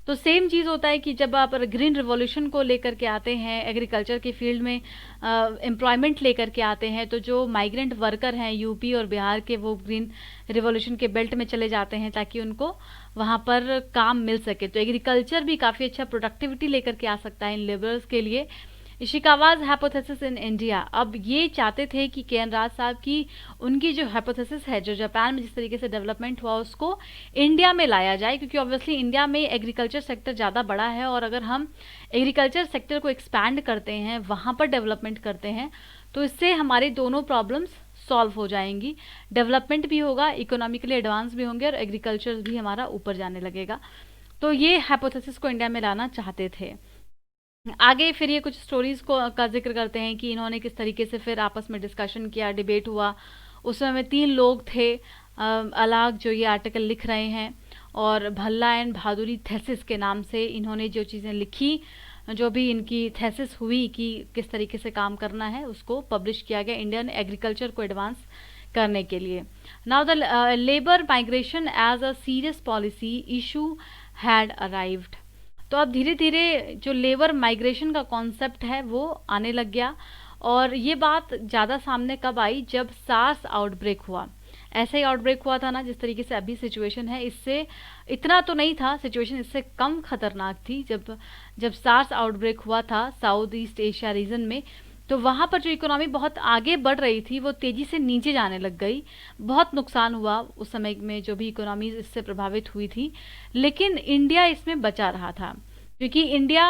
तो सेम चीज़ होता है कि जब आप ग्रीन रिवॉल्यूशन को लेकर के आते हैं, एग्रीकल्चर के फील्ड में एम्प्लॉयमेंट लेकर के आते हैं, तो जो माइग्रेंट वर्कर हैं यूपी और बिहार के, वो ग्रीन रिवॉल्यूशन के बेल्ट में चले जाते हैं ताकि उनको वहाँ पर काम मिल सके। तो एग्रीकल्चर भी काफ़ी अच्छा प्रोडक्टिविटी लेकर के आ सकता है इन लेबर्स के लिए। इशिकावाज हाइपोथेसिस इन इंडिया। अब ये चाहते थे कि KN राज साहब की उनकी जो हाइपोथेसिस है, जो जापान में जिस तरीके से डेवलपमेंट हुआ, उसको इंडिया में लाया जाए, क्योंकि ऑब्वियसली इंडिया में एग्रीकल्चर सेक्टर ज़्यादा बड़ा है, और अगर हम एग्रीकल्चर सेक्टर को एक्सपैंड करते हैं, वहाँ पर डेवलपमेंट करते हैं, तो इससे हमारी दोनों प्रॉब्लम्स सॉल्व हो जाएंगी। डेवलपमेंट भी होगा, इकोनॉमिकली एडवांस भी होंगे, और एग्रीकल्चर भी हमारा ऊपर जाने लगेगा। तो ये हाइपोथेसिस को इंडिया में लाना चाहते थे। आगे फिर ये कुछ स्टोरीज का जिक्र करते हैं कि इन्होंने किस तरीके से फिर आपस में डिस्कशन किया, डिबेट हुआ। उस समय में 3 लोग थे, अलाग जो ये आर्टिकल लिख रहे हैं, और भल्ला एंड भादुरी थेसिस के नाम से इन्होंने जो चीज़ें लिखी, जो भी इनकी थेसिस हुई कि किस तरीके से काम करना है, उसको पब्लिश किया गया इंडियन एग्रीकल्चर को एडवांस करने के लिए। Now the labour migration as a serious policy issue had arrived. तो अब धीरे धीरे जो लेबर माइग्रेशन का कॉन्सेप्ट है वो आने लग गया। और ये बात ज़्यादा सामने कब आई, जब सार्स आउटब्रेक हुआ। ऐसा ही आउटब्रेक हुआ था ना जिस तरीके से अभी सिचुएशन है, इससे इतना तो नहीं था, सिचुएशन इससे कम खतरनाक थी। जब जब सार्स आउटब्रेक हुआ था साउथ ईस्ट एशिया रीजन में, तो वहाँ पर जो इकोनॉमी बहुत आगे बढ़ रही थी वो तेज़ी से नीचे जाने लग गई। बहुत नुकसान हुआ उस समय में जो भी इकोनॉमी इससे प्रभावित हुई थी, लेकिन इंडिया इसमें बचा रहा था, क्योंकि इंडिया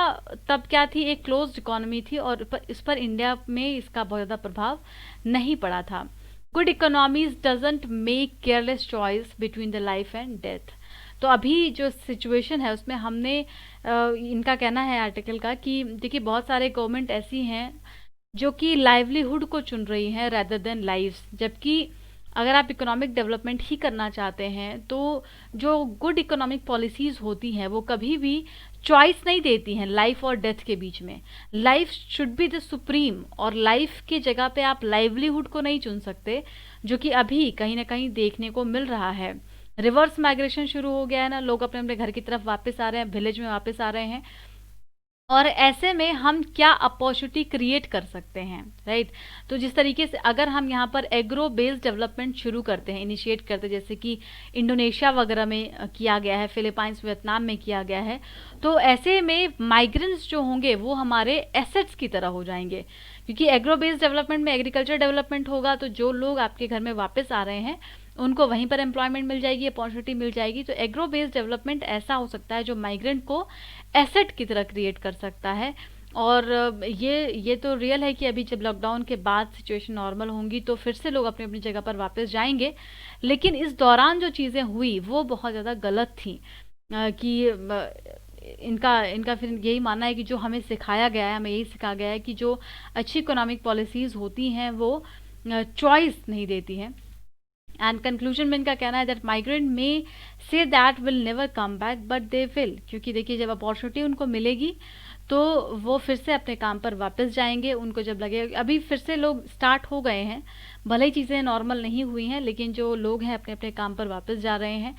तब क्या थी, एक क्लोज्ड इकोनॉमी थी, और इस पर इंडिया में इसका बहुत ज़्यादा प्रभाव नहीं पड़ा था। Good economies doesn't make careless choice between the life and death. तो अभी जो सिचुएशन है उसमें हमने इनका कहना है आर्टिकल का कि देखिए बहुत सारे गवर्नमेंट ऐसी हैं जो कि लाइवलीहुड को चुन रही हैं रैदर देन लाइव्स। जबकि अगर आप इकोनॉमिक डेवलपमेंट ही करना चाहते हैं तो जो गुड इकोनॉमिक पॉलिसीज़ होती हैं वो कभी भी चॉइस नहीं देती हैं लाइफ और डेथ के बीच में। Life should be the supreme, और लाइफ की जगह पे आप लाइवलीहुड को नहीं चुन सकते, जो कि अभी कहीं ना कहीं देखने को मिल रहा है। रिवर्स माइग्रेशन शुरू हो गया है ना, लोग अपने अपने घर की तरफ वापस आ रहे हैं, विलेज में वापस आ रहे हैं। और ऐसे में हम क्या अपॉर्चुनिटी क्रिएट कर सकते हैं, राइट। तो जिस तरीके से अगर हम यहाँ पर एग्रो बेस्ड डेवलपमेंट शुरू करते हैं, इनिशिएट करते हैं, जैसे कि इंडोनेशिया वगैरह में किया गया है, फिलीपाइंस वियतनाम में किया गया है, तो ऐसे में माइग्रेंट्स जो होंगे वो हमारे एसेट्स की तरह हो जाएंगे। क्योंकि एग्रो बेस्ड डेवलपमेंट में एग्रीकल्चर डेवलपमेंट होगा, तो जो लोग आपके घर में वापस आ रहे हैं उनको वहीं पर एम्प्लॉयमेंट मिल जाएगी, अपॉर्चुनिटी मिल जाएगी। तो एग्रो बेस्ड डेवलपमेंट ऐसा हो सकता है जो माइग्रेंट को एसेट की तरह क्रिएट कर सकता है। और ये तो रियल है कि अभी जब लॉकडाउन के बाद सिचुएशन नॉर्मल होंगी तो फिर से लोग अपनी अपनी जगह पर वापस जाएंगे, लेकिन इस दौरान जो चीज़ें हुई वो बहुत ज़्यादा गलत थी। कि इनका इनका फिर यही मानना है कि जो हमें सिखाया गया है, हमें यही सिखाया गया है कि जो अच्छी इकोनॉमिक पॉलिसीज़ होती हैं वो चॉइस नहीं देती हैं। एंड कंक्लूजन में इनका कहना है दैट माइग्रेंट में say that will never come back but they will, क्योंकि देखिए जब अपॉर्चुनिटी उनको मिलेगी तो वो फिर से अपने काम पर वापस जाएंगे। उनको जब लगेगा, अभी फिर से लोग स्टार्ट हो गए हैं, भले ही चीज़ें नॉर्मल नहीं हुई हैं, लेकिन जो लोग हैं अपने अपने काम पर वापस जा रहे हैं।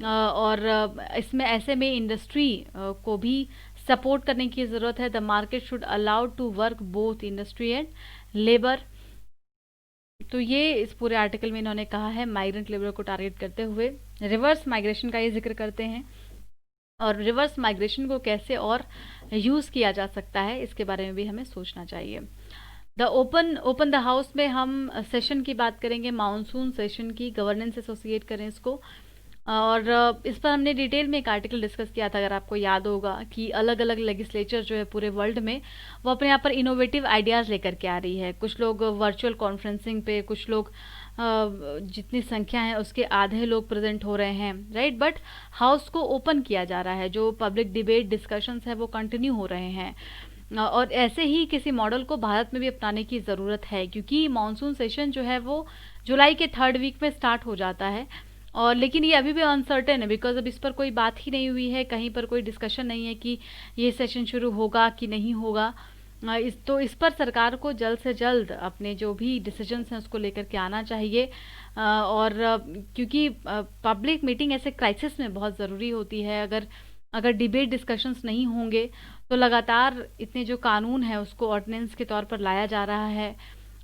और इसमें ऐसे में इंडस्ट्री को भी सपोर्ट करने की ज़रूरत है। The market should allow to work both industry and labour. तो ये इस पूरे आर्टिकल में इन्होंने कहा है माइग्रेंट लेबर को टारगेट करते हुए। रिवर्स माइग्रेशन का ये जिक्र करते हैं, और रिवर्स माइग्रेशन को कैसे और यूज़ किया जा सकता है इसके बारे में भी हमें सोचना चाहिए। द ओपन द हाउस में हम सेशन की बात करेंगे, मानसून सेशन की, गवर्नेंस एसोसिएट करें इसको। और इस पर हमने डिटेल में एक आर्टिकल डिस्कस किया था, अगर आपको याद होगा, कि अलग अलग लेजिस्लेचर जो है पूरे वर्ल्ड में वो अपने यहाँ पर इनोवेटिव आइडियाज़ लेकर के आ रही है। कुछ लोग वर्चुअल कॉन्फ्रेंसिंग पे, कुछ लोग जितनी संख्या है उसके आधे लोग प्रेजेंट हो रहे हैं, राइट। बट हाउस को ओपन किया जा रहा है, जो पब्लिक डिबेट डिस्कशंस है वो कंटिन्यू हो रहे हैं। और ऐसे ही किसी मॉडल को भारत में भी अपनाने की ज़रूरत है, क्योंकि मानसून सेशन जो है वो जुलाई के 3rd वीक में स्टार्ट हो जाता है। और लेकिन ये अभी भी अनसर्टेन है, बिकॉज अब इस पर कोई बात ही नहीं हुई है, कहीं पर कोई डिस्कशन नहीं है कि ये सेशन शुरू होगा कि नहीं होगा। इस पर सरकार को जल्द से जल्द अपने जो भी डिसीजंस हैं उसको लेकर के आना चाहिए। और क्योंकि पब्लिक मीटिंग ऐसे क्राइसिस में बहुत ज़रूरी होती है। अगर डिबेट डिस्कशंस नहीं होंगे तो लगातार इतने जो कानून है उसको ऑर्डिनेंस के तौर पर लाया जा रहा है,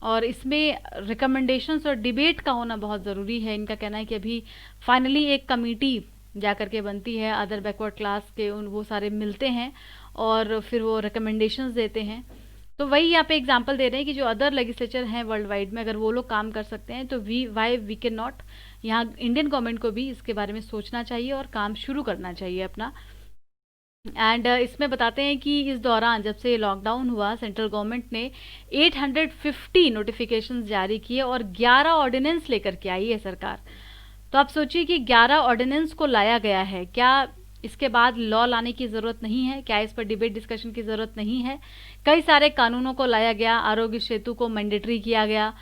और इसमें रिकमेंडेशंस और डिबेट का होना बहुत ज़रूरी है। इनका कहना है कि अभी फाइनली एक कमेटी जा कर के बनती है, अदर बैकवर्ड क्लास के वो सारे मिलते हैं और फिर वो रिकमेंडेशंस देते हैं। तो वही यहाँ पे एग्जांपल दे रहे हैं कि जो अदर लेजिस्लेचर हैं वर्ल्ड वाइड में, अगर वो लोग काम कर सकते हैं तो वी कैन नॉट। यहाँ इंडियन गवर्नमेंट को भी इसके बारे में सोचना चाहिए और काम शुरू करना चाहिए अपना। एंड इसमें बताते हैं कि इस दौरान जब से लॉकडाउन हुआ, सेंट्रल गवर्नमेंट ने 850 नोटिफिकेशंस जारी किए और 11 ऑर्डिनेंस लेकर के आई है सरकार। तो आप सोचिए कि 11 ऑर्डिनेंस को लाया गया है, क्या इसके बाद लॉ लाने की ज़रूरत नहीं है? क्या इस पर डिबेट डिस्कशन की ज़रूरत नहीं है? कई सारे कानूनों को लाया गया, आरोग्य सेतु को मैंडेटरी किया गया,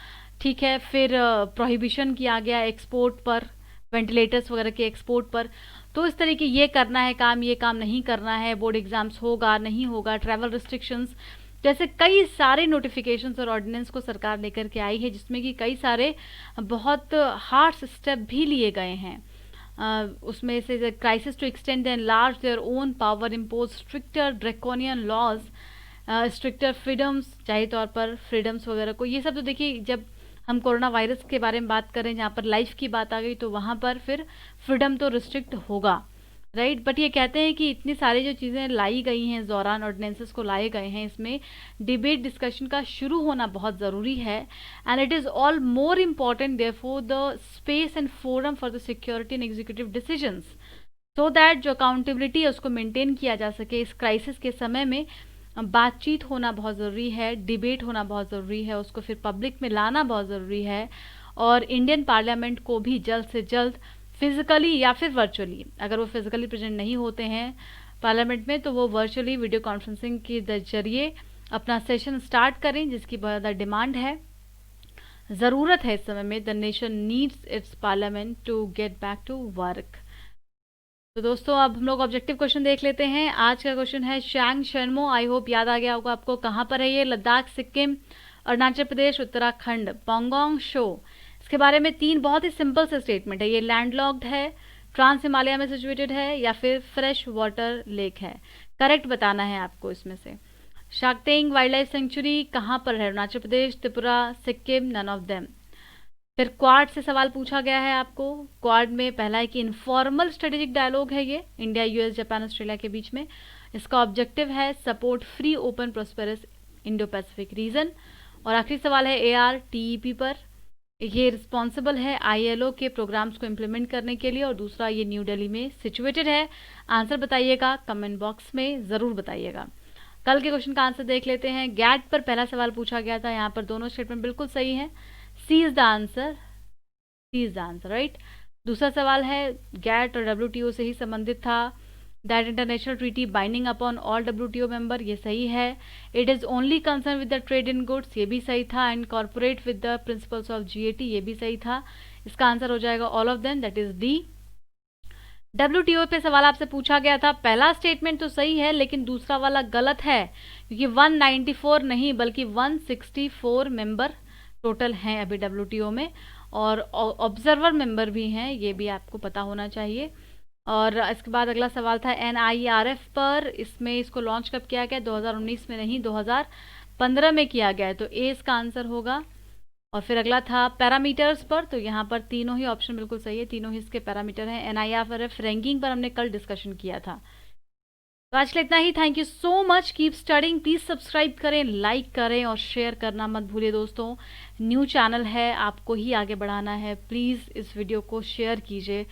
ठीक है, फिर प्रोहिबिशन किया गया एक्सपोर्ट पर, वेंटिलेटर्स वगैरह के एक्सपोर्ट पर। तो इस तरीके ये करना है काम, ये काम नहीं करना है, बोर्ड एग्जाम्स होगा नहीं होगा, ट्रैवल रिस्ट्रिक्शंस, जैसे कई सारे नोटिफिकेशंस और ऑर्डिनेंस को सरकार लेकर के आई है, जिसमें कि कई सारे बहुत हार्श स्टेप भी लिए गए हैं। उसमें से crisis to extend and large their own power, impose stricter draconian laws, stricter freedoms, जाहिर तौर पर फ्रीडम्स वगैरह को, ये सब तो देखिए जब हम कोरोना वायरस के बारे में बात करें, जहाँ पर लाइफ की बात आ गई, तो वहाँ पर फिर फ्रीडम तो रिस्ट्रिक्ट होगा, राइट। बट ये कहते हैं कि इतनी सारी जो चीज़ें लाई गई हैं इस दौरान, ऑर्डिनेंसेस को लाए गए हैं, इसमें डिबेट डिस्कशन का शुरू होना बहुत ज़रूरी है। And it is all more important therefore the space and forum for the security and executive decisions, so that जो अकाउंटेबिलिटी है उसको मेंटेन किया जा सके। इस क्राइसिस के समय में बातचीत होना बहुत ज़रूरी है, डिबेट होना बहुत ज़रूरी है, उसको फिर पब्लिक में लाना बहुत ज़रूरी है। और इंडियन पार्लियामेंट को भी जल्द से जल्द फिजिकली या फिर वर्चुअली, अगर वो फिजिकली प्रेजेंट नहीं होते हैं पार्लियामेंट में, तो वो वर्चुअली वीडियो कॉन्फ्रेंसिंग के जरिए अपना सेशन स्टार्ट करें, जिसकी बहुत ज़्यादा डिमांड है, ज़रूरत है इस समय में। The nation needs its parliament to get back to work. तो दोस्तों अब हम लोग ऑब्जेक्टिव क्वेश्चन देख लेते हैं। आज का क्वेश्चन है शैंग शर्मो, आई होप याद आ गया होगा आपको, कहाँ पर है ये? लद्दाख, सिक्किम, अरुणाचल प्रदेश, उत्तराखंड। पोंगोंग शो, इसके बारे में 3 बहुत ही सिंपल से स्टेटमेंट है। ये लैंडलॉक्ड है, ट्रांस हिमालय में सिचुएटेड है, या फिर फ्रेश वाटर लेक है? करेक्ट बताना है आपको इसमें से। शाक्तेंग वाइल्ड लाइफ सेंचुरी कहाँ पर है? Arunachal Pradesh, Tripura, Sikkim, none of them. फिर क्वाड से सवाल पूछा गया है आपको। क्वाड में पहला है कि इनफॉर्मल स्ट्रेटेजिक डायलॉग है ये इंडिया, यूएस, जापान, ऑस्ट्रेलिया के बीच में। इसका ऑब्जेक्टिव है support free, open, prosperous Indo Pacific region. और आखिरी सवाल है ARTEP पर। ये रिस्पॉन्सिबल है ILO के प्रोग्राम्स को इम्प्लीमेंट करने के लिए, और दूसरा ये न्यू दिल्ली में सिचुएटेड है। आंसर बताइएगा, कमेंट बॉक्स में ज़रूर बताइएगा। कल के क्वेश्चन का आंसर देख लेते हैं। गैट पर पहला सवाल पूछा गया था, यहाँ पर दोनों स्टेटमेंट बिल्कुल सही है। C is the answer, C is the answer, right. दूसरा सवाल है गैट और WTO से ही संबंधित था। That international treaty binding upon all WTO member, ये सही है। It is only concern with the trade in goods, ये भी सही था। And corporate with the principles of GATT, ये भी सही था। इसका आंसर हो जाएगा all of them, that is D. WTO पे सवाल आपसे पूछा गया था, पहला स्टेटमेंट तो सही है लेकिन दूसरा वाला गलत है, क्योंकि 194 नहीं बल्कि 164 मेंबर टोटल हैं अभी WTO में, और ऑब्जर्वर मेंबर भी हैं, ये भी आपको पता होना चाहिए। और इसके बाद अगला सवाल था NIRF पर। इसमें इसको लॉन्च कब किया गया? 2019 में नहीं, 2015 में किया गया है, तो ए इसका आंसर होगा। और फिर अगला था पैरामीटर्स पर, तो यहाँ पर तीनों ही ऑप्शन बिल्कुल सही है, तीनों ही इसके पैरामीटर हैं। NIRF रैंकिंग पर हमने कल डिस्कशन किया था। तो आज के लिए इतना ही। Thank you so much, keep studying. Please subscribe करें, लाइक करें और शेयर करना मत भूलिए दोस्तों। न्यू चैनल है, आपको ही आगे बढ़ाना है। प्लीज़ इस वीडियो को शेयर कीजिए,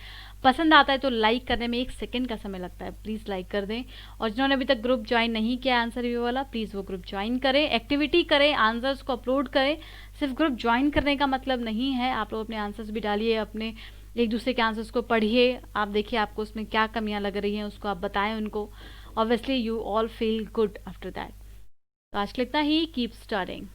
पसंद आता है तो लाइक करने में 1 सेकंड का समय लगता है, प्लीज़ लाइक कर दें। और जिन्होंने अभी तक ग्रुप ज्वाइन नहीं किया आंसर रिव्यू वाला, प्लीज़ वो ग्रुप ज्वाइन करें, एक्टिविटी करें, आंसर्स को अपलोड करें। सिर्फ ग्रुप ज्वाइन करने का मतलब नहीं है, आप लोग अपने आंसर्स भी डालिए, अपने एक दूसरे के आंसर्स को पढ़िए, आप देखिए आपको उसमें क्या कमियां लग रही हैं, उसको आप बताएं उनको। Obviously you all feel good after that. तो आज के लिए इतना ही, कीप स्टडिंग।